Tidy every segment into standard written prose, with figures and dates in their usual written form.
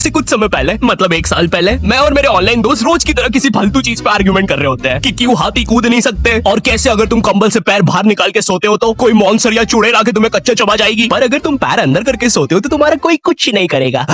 से कुछ समय पहले मतलब 1 साल पहले मैं और मेरे ऑनलाइन दोस्त रोज की तरह किसी फालतू चीज पे आर्ग्यूमेंट कर रहे होते हैं कि क्यों हाथी कूद नहीं सकते और कैसे अगर तुम कंबल से पैर बाहर निकाल के सोते हो तो कोई मॉन्स्टर या चुड़ैल आके तुम्हें कच्चा चबा जाएगी, पर अगर तुम पैर अंदर करके सोते हो तो तुम्हारा कोई कुछ नहीं करेगा।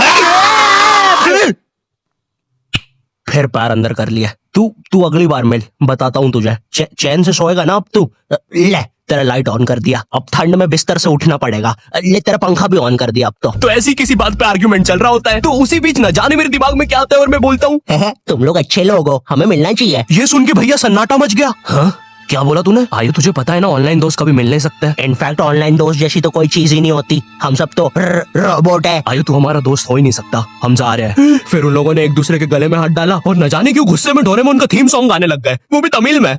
फिर पैर अंदर कर लिया। तू अगली बार मिल, बताता हूँ तुझे। चैन से सोएगा ना अब तू। ले तेरा लाइट ऑन कर दिया, अब ठंड में बिस्तर से उठना पड़ेगा। ले तेरा पंखा भी ऑन कर दिया अब तो ऐसी किसी बात पे आर्ग्यूमेंट चल रहा होता है तो उसी बीच न जाने मेरे दिमाग में क्या आता है और मैं बोलता हूँ तुम लोग अच्छे लोग हो, हमें मिलना चाहिए। ये सुन के भैया सन्नाटा मच गया। हाँ क्या बोला तूने? आयु तुझे पता है ना ऑनलाइन दोस्त कभी मिल नहीं सकते। इनफैक्ट ऑनलाइन दोस्त जैसी तो कोई चीज ही नहीं होती, हम सब तो रोबोट है। आयु तू हमारा दोस्त हो ही नहीं सकता, हम जा रहे हैं। फिर उन लोगों ने एक दूसरे के गले में हाथ डाला और न जाने क्यों गुस्से में डोरेमोन का थीम सॉन्ग गाने लग गए, वो भी तमिल में।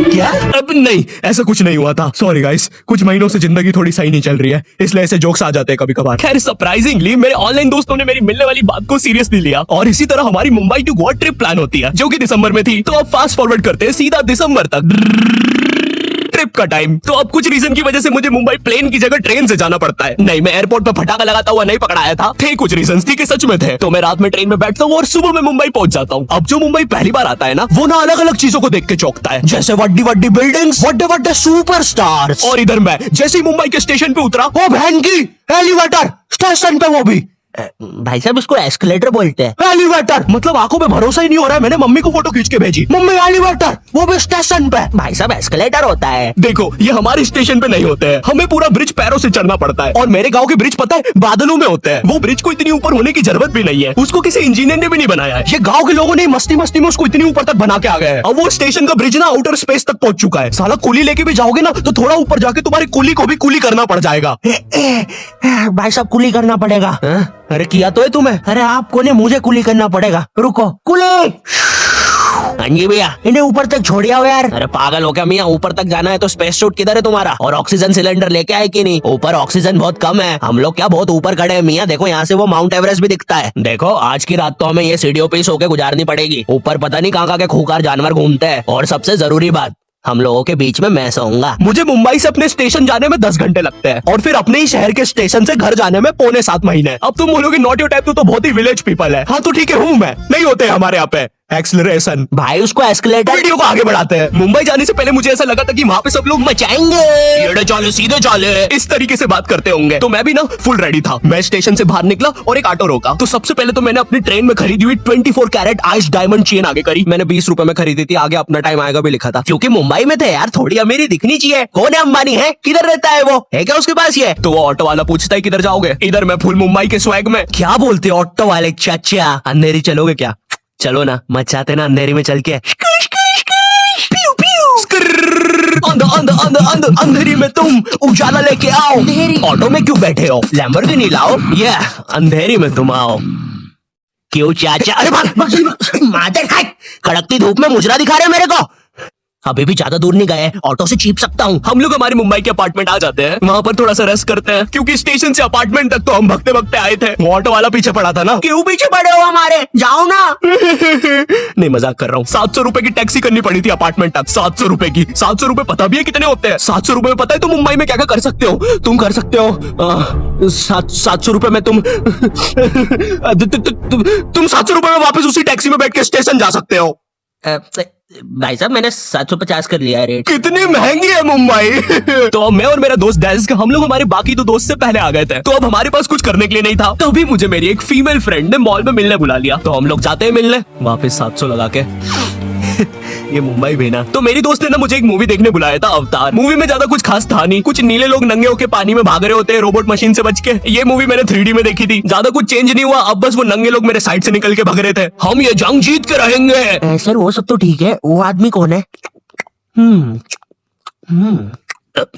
क्या? अब नहीं, ऐसा कुछ नहीं हुआ था। सॉरी गाइस, कुछ महीनों से जिंदगी थोड़ी सही नहीं चल रही है, इसलिए ऐसे जोक्स आ जाते हैं कभी कभार। खैर सरप्राइजिंगली मेरे ऑनलाइन दोस्तों ने मेरी मिलने वाली बात को सीरियसली लिया और इसी तरह हमारी Mumbai to Goa trip plan होती है जो कि दिसंबर में थी। तो अब फास्ट फॉरवर्ड करते हैं सीधा दिसंबर तक ट्रिप का टाइम। तो अब कुछ रीजन की वजह से मुझे मुंबई प्लेन की जगह ट्रेन से जाना पड़ता है। नहीं, मैं एयरपोर्ट पे फटाका लगाता हुआ नहीं पकड़ाया था, थे कुछ रीजन थी कि सच में थे। तो मैं रात में ट्रेन में बैठता हूँ और सुबह में मुंबई पहुंच जाता हूँ। अब जो मुंबई पहली बार आता है ना, वो ना अलग अलग चीजों को देख के चौंकता है, जैसे वड्डी वड्डी बिल्डिंग्स, वड्डे वड्डे सुपरस्टार्स। और इधर मैं जैसे ही मुंबई के स्टेशन पे उतरा, ओ बहन की एलिवेटर स्टेशन पे, वो भी भाई साहब इसको एस्केलेटर बोलते हैं। एलिवेटर मतलब आंखों में भरोसा ही नहीं हो रहा है। मैंने मम्मी को फोटो खींच के भेजी, मम्मी एलिवेटर, वो भी स्टेशन पे। भाई साहब एस्केलेटर होता है। देखो ये हमारे स्टेशन पे नहीं होते हैं, हमें पूरा ब्रिज पैरों से चढ़ना पड़ता है। और मेरे गांव के ब्रिज पता है बादलों में होते हैं। वो ब्रिज को इतनी ऊपर होने की जरूरत भी नहीं है, उसको किसी इंजीनियर ने भी नहीं बनाया है। ये गाँव के लोगों ने मस्ती मस्ती में उसको इतनी ऊपर तक बना के आ गए हैं। अब वो स्टेशन का ब्रिज ना आउटर स्पेस तक पहुंच चुका है। साला कुली लेके भी जाओगे ना तो थोड़ा ऊपर जाके तुम्हारी कुली को भी कुली करना पड़ जाएगा। भाई साहब कुली करना पड़ेगा। अरे किया तो है तुम्हें। अरे आपको नहीं, मुझे कुली करना पड़ेगा। रुको, कुली। हाँ जी भैया, इन्हें ऊपर तक छोड़िया हो यार। अरे पागल हो क्या मियाँ, ऊपर तक जाना है तो स्पेस सूट किधर है तुम्हारा? और ऑक्सीजन सिलेंडर लेके आए कि नहीं? ऊपर ऑक्सीजन बहुत कम है, हम लोग क्या बहुत ऊपर खड़े हैं मियाँ। देखो यहाँ से वो माउंट एवरेस्ट भी दिखता है। देखो आज की रात तो हमें ये सीढ़ियों पे सो के गुजारनी पड़ेगी। ऊपर पता नहीं कहाँ के खूंखार जानवर घूमते हैं। और सबसे जरूरी बात, हम लोगों के बीच में मैं सोऊंगा। मुझे मुंबई से अपने स्टेशन जाने में 10 घंटे लगते हैं और फिर अपने ही शहर के स्टेशन से घर जाने में 6.25 महीने। अब तुम बोलोगे नॉट योर टाइप, तो बहुत ही विलेज पीपल है। हाँ तो ठीक है, हूँ मैं, नहीं होते हमारे यहाँ पे एक्सेलरेशन। भाई उसको एस्केलेटर। वीडियो को आगे बढ़ाते हैं। मुंबई जाने से पहले मुझे ऐसा लगा था कि वहाँ पे सब लोग मचाएंगे, चाले सीधे चाले इस तरीके से बात करते होंगे। तो मैं भी ना फुल रेडी था। मैं स्टेशन से बाहर निकला और एक ऑटो रोका। तो सबसे पहले तो मैंने अपनी ट्रेन में खरीदी हुई 24 कैरेट आइस डायमंड चेन आगे करी। मैंने 20 रुपए में खरीदी थी, आगे अपना टाइम आएगा भी लिखा था, क्योंकि मुंबई में थे यार, थोड़ी अमीरी दिखनी चाहिए। कौन है अंबानी? है किधर रहता है वो? है क्या उसके पास ये? तो वो ऑटो वाला पूछता है किधर जाओगे? इधर मैं फुल मुंबई के स्वैग में। क्या बोलते ऑटो वाले चाचा, अंधेरी चलोगे क्या? चलो ना, मचाते ना अंधेरी में चल के। अंधेरी में तुम उजाला लेके आओ। ऑटो में क्यों बैठे हो? लैम्बोर्गिनी लाओ। ये अंधेरी में तुम आओ। क्यों चाचा? अरे मादर कड़कती धूप में मुजरा दिखा रहे मेरे को। अभी भी ज्यादा दूर नहीं गए, ऑटो से चीप सकता हूँ। हम लोग हमारे मुंबई के अपार्टमेंट आ जाते हैं, वहाँ पर थोड़ा सा रेस्ट करते हैं, क्योंकि स्टेशन से अपार्टमेंट तक तो हम भगते भगते आए थे। वो ऑटो वाला पीछे पड़ा था ना। क्यों पीछे पड़े हो हमारे? जाओ ना। नहीं मजाक कर रहा हूँ। 700 रुपए की टैक्सी करनी पड़ी थी अपार्टमेंट तक। 700 रुपए की। 700 रुपए पता भी है कितने होते हैं? 700 रुपए में पता है तुम मुंबई में क्या क्या कर सकते हो? तुम कर सकते हो 700 रुपए में तुम 700 रुपए में वापस उसी टैक्सी में बैठ के स्टेशन जा सकते हो। भाई साहब मैंने 750 कर लिया रेट। कितनी महंगी है मुंबई। तो मैं और मेरा दोस्त डैज, हम लोग हमारे बाकी दो दोस्त से पहले आ गए थे, तो अब हमारे पास कुछ करने के लिए नहीं था। तभी मुझे मेरी एक फीमेल फ्रेंड ने मॉल में मिलने बुला लिया। तो हम लोग जाते हैं मिलने, वापस 700 लगा के। ये मुंबई भी ना। तो मेरी दोस्त ने ना मुझे एक मूवी देखने बुलाया था, अवतार। मूवी में ज्यादा कुछ खास था नहीं, कुछ नीले लोग नंगे होके पानी में भाग रहे होते हैं रोबोट मशीन से बच के। ये मूवी मैंने 3D में देखी थी, ज्यादा कुछ चेंज नहीं हुआ। अब बस वो नंगे लोग मेरे साइड से निकल के भाग रहे थे। हम ये जंग जीत के रहेंगे। सर वो सब तो ठीक है, वो आदमी कौन है?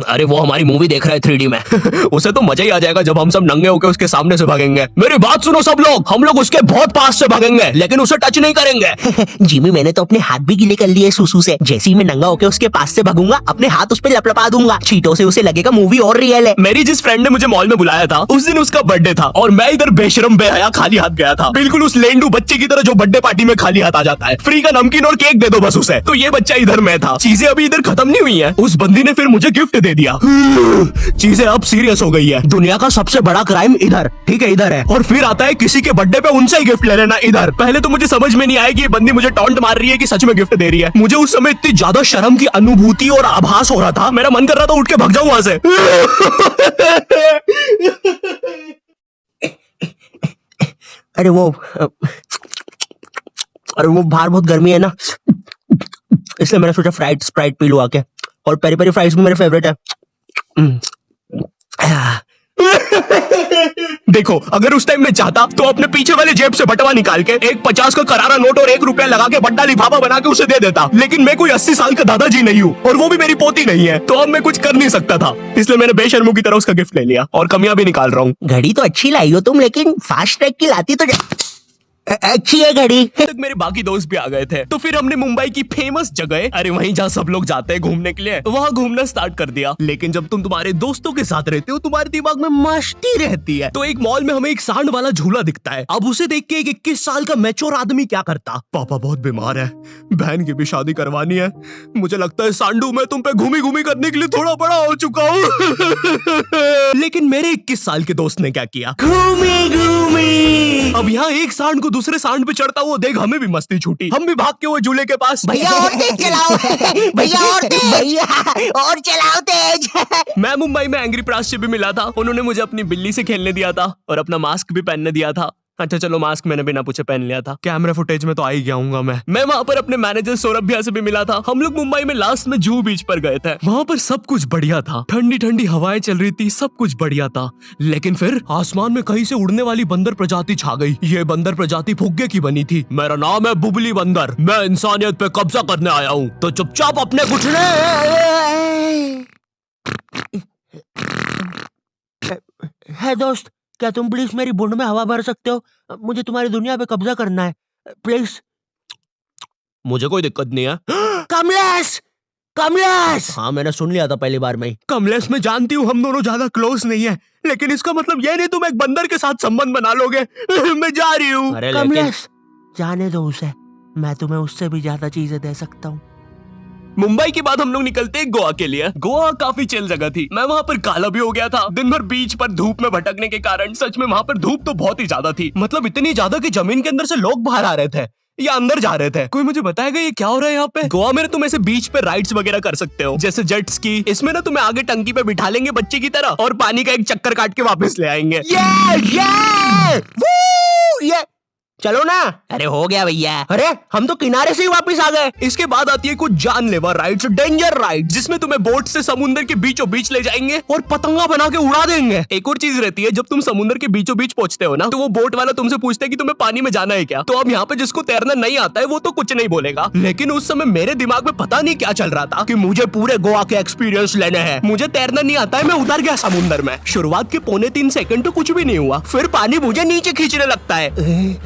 अरे वो हमारी मूवी देख रहा है 3D में। उसे तो मजा ही आ जाएगा जब हम सब नंगे होकर उसके सामने से भागेंगे। मेरी बात सुनो सब लोग, हम लोग उसके बहुत पास से भागेंगे, लेकिन उसे टच नहीं करेंगे। जिमी मैंने तो अपने हाथ भी गीले कर लिए सुसु से। जैसे ही मैं नंगा होकर उसके पास से भागूंगा, अपने हाथ उस पर लपलपा दूंगा। चीटों से उसे लगेगा मूवी और रियल है। मेरी जिस फ्रेंड ने मुझे मॉल में बुलाया था, उस दिन उसका बर्थडे था और मैं इधर बेशरम बेहया खाली हाथ गया था, बिल्कुल उस लेंडू बच्चे की तरह जो बर्थडे पार्टी में खाली हाथ आ जाता है। फ्री का नमकीन और केक दे दो बस उसे। तो ये बच्चा इधर में था। चीजें अभी इधर खत्म नहीं हुई है। उस बंदी ने फिर मुझे गिफ्ट दे दिया। चीजें अब सीरियस हो गई है। दुनिया का सबसे बड़ा क्राइम इधर, ठीक है, इधर है, और फिर आता है किसी के बर्थडे पे उनसे ही गिफ्ट ले लेना इधर। पहले तो मुझे समझ में नहीं आया कि ये बंदी मुझे टॉन्ट मार रही है कि सच में गिफ्ट दे रही है। मुझे उस समय इतनी ज्यादा शर्म की अनुभूति और आभास हो रहा था, मेरा मन कर रहा था उठ के भाग जाऊं वहां से। अरे वो बाहर बहुत गर्मी है ना, इसलिए मैंने सोचा स्प्राइट पी लूं आके। और पेरी पेरी फ्राइज भी मेरे फेवरेट है। देखो, अगर उस टाइम में चाहता तो अपने पीछे वाले जेब से बटवा निकाल के एक 50 का करारा नोट और 1 रुपया लगा के बड्डा लिफाफा बना के उसे दे देता, लेकिन मैं कोई 80 साल का दादाजी नहीं हूँ और वो भी मेरी पोती नहीं है, तो अब मैं कुछ कर नहीं सकता था। इसलिए मैंने बेशर्मों की तरह उसका गिफ्ट ले लिया और कमियां भी निकाल रहा हूँ। घड़ी तो अच्छी लाई हो तुम, लेकिन फास्ट ट्रैक की लाती तो अच्छी है घड़ी। तक मेरे बाकी दोस्त भी आ गए थे, तो फिर हमने मुंबई की फेमस जगह, अरे वहीं जहाँ सब लोग जाते हैं घूमने के लिए, वहाँ घूमना स्टार्ट कर दिया। लेकिन जब तुम तुम्हारे दोस्तों के साथ रहते हो, तुम्हारे दिमाग में मस्ती रहती है। तो एक मॉल में हमें एक सांड वाला झूला दिखता है। अब उसे देख के एक 21 साल का मैच्योर आदमी क्या करता, पापा बहुत बीमार है, बहन की भी शादी करवानी है, मुझे लगता है सांडू मैं तुम पे घूमी घूमी करने के लिए थोड़ा बड़ा हो चुका हूँ। लेकिन मेरे 21 साल के दोस्त ने क्या किया, घूमी घूमी। अब यहाँ एक सांड को दूसरे सांड पे चढ़ता हुआ देख हमें भी मस्ती छूटी। हम भी भाग के वो झूले के पास, भैया और तेज चलाओ, भैया और तेज, भैया और चलाओ तेज। मैं मुंबई में एंग्री प्रास से भी मिला था। उन्होंने मुझे अपनी बिल्ली से खेलने दिया था और अपना मास्क भी पहनने दिया था। अच्छा चलो, मास्क मैंने बिना पूछे पहन लिया था। कैमरा फुटेज में तो आ ही गया हूँ मैं वहाँ पर अपने मैनेजर सौरभ भैया से भी मिला था। हम लोग मुंबई में लास्ट में जुहू बीच पर गए थे। वहाँ पर सब कुछ बढ़िया था, ठंडी ठंडी हवाएं चल रही थी, सब कुछ बढ़िया था। लेकिन फिर आसमान में कहीं से उड़ने वाली बंदर प्रजाति छा गई। ये बंदर प्रजाति फुग्गे की बनी थी। मेरा नाम है बुबली बंदर, मैं इंसानियत पे कब्जा करने आया हूँ, तो चुपचाप अपने घुटने। है दोस्त, क्या तुम प्लीज मेरी बूंद में हवा भर सकते हो? मुझे तुम्हारी दुनिया पे कब्जा करना है, प्लीज। मुझे कोई दिक्कत नहीं है। कमलेश, कमलेश। हाँ, मैंने सुन लिया था पहली बार में ही। कमलेश, मैं जानती हूँ हम दोनों ज्यादा क्लोज नहीं है, लेकिन इसका मतलब ये नहीं तुम एक बंदर के साथ संबंध बना लोगे। मैं जा रही हूँ। कमलेश, जाने दो उसे, मैं तुम्हें उससे भी ज्यादा चीजें दे सकता हूँ। मुंबई के बाद हम लोग निकलते हैं गोवा के लिए। गोवा काफी चिल जगह थी। मैं वहाँ पर काला भी हो गया था दिन भर बीच पर धूप में भटकने के कारण। सच में वहाँ पर धूप तो बहुत ही ज्यादा थी, मतलब इतनी ज्यादा कि जमीन के अंदर से लोग बाहर आ रहे थे या अंदर जा रहे थे। कोई मुझे बताएगा ये क्या हो रहा है यहाँ पे? गोवा में तुम ऐसे बीच पे राइड्स वगैरह कर सकते हो, जैसे जेट स्की। इसमें ना तुम्हें आगे टंकी पे बिठा लेंगे बच्चे की तरह और पानी का एक चक्कर काट के वापस ले आएंगे। ये चलो ना। अरे हो गया भैया, अरे हम तो किनारे से ही वापस आ गए। इसके बाद आती है कुछ जानलेवा राइड्स, डेंजर राइड, जिसमें तुम्हें बोट से समुद्र के बीचों बीच ले जाएंगे और पतंगा बना के उड़ा देंगे। एक और चीज रहती है, जब तुम समुद्र के बीचों बीच पहुंचते हो ना, तो वो बोट वाला तुमसे पूछता है कि तुम्हें पानी में जाना है क्या। तो अब यहाँ पे जिसको तैरना नहीं आता है वो तो कुछ नहीं बोलेगा, लेकिन उस समय मेरे दिमाग में पता नहीं क्या चल रहा था कि मुझे पूरे गोवा के एक्सपीरियंस लेने हैं। मुझे तैरना नहीं आता है, मैं उतर गया समुद्र में। शुरुआत के 2.25 सेकंड तो कुछ भी नहीं हुआ, फिर पानी मुझे नीचे खींचने लगता है।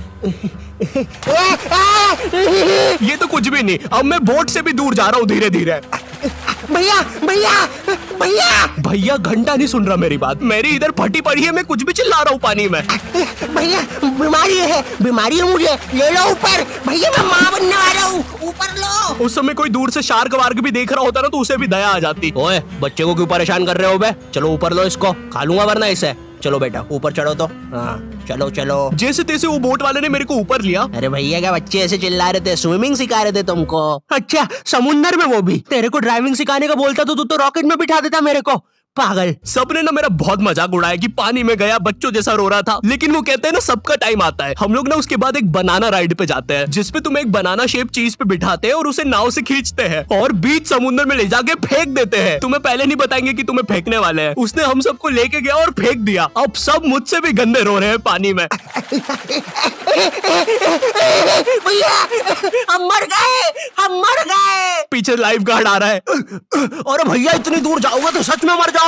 ये तो कुछ भी नहीं, अब मैं बोट से भी दूर जा रहा हूँ धीरे धीरे। भैया भैया भैया भैया घंटा नहीं सुन रहा मेरी बात, मेरी इधर फटी पड़ी है, मैं कुछ भी चिल्ला रहा हूँ पानी में। भैया बीमारी है मुझे, ले लो ऊपर। भैया मैं माँ बनने वाला हूँ, ऊपर लो। उस समय कोई दूर से शार्क वार्क भी देख रहा होता ना, तो उसे भी दया आ जाती। ओए बच्चे को क्यों परेशान कर रहे हो बे? चलो ऊपर लो इसको, खा लूंगा वरना इसे। चलो बेटा ऊपर चढ़ो तो। हाँ चलो चलो। जैसे तैसे वो बोट वाले ने मेरे को ऊपर लिया। अरे भैया क्या बच्चे ऐसे चिल्ला रहे थे? स्विमिंग सिखा रहे थे तुमको? अच्छा, समुंदर में वो भी? तेरे को ड्राइविंग सिखाने का बोलता तो तू तो रॉकेट में बिठा देता मेरे को, पागल। सबने ना मेरा बहुत मजाक उड़ाया कि पानी में गया बच्चों जैसा रो रहा था, लेकिन वो कहते हैं ना सबका टाइम आता है। हम लोग ना उसके बाद एक बनाना राइड पे जाते हैं, जिसपे तुम्हें एक बनाना शेप चीज पे बिठाते हैं और उसे नाव से खींचते हैं और बीच समुद्र में ले जाके फेंक देते हैं। तुम्हें पहले नहीं बताएंगे कि तुम्हें फेंकने वाले हैं। उसने हम सबको लेके गया और फेंक दिया। अब सब मुझसे भी गंदे रो रहे हैं पानी में। भैया हम मर गए। पीछे लाइफ गार्ड आ रहा है। और भैया इतनी दूर जाओगे तो सच में मर जाओगे।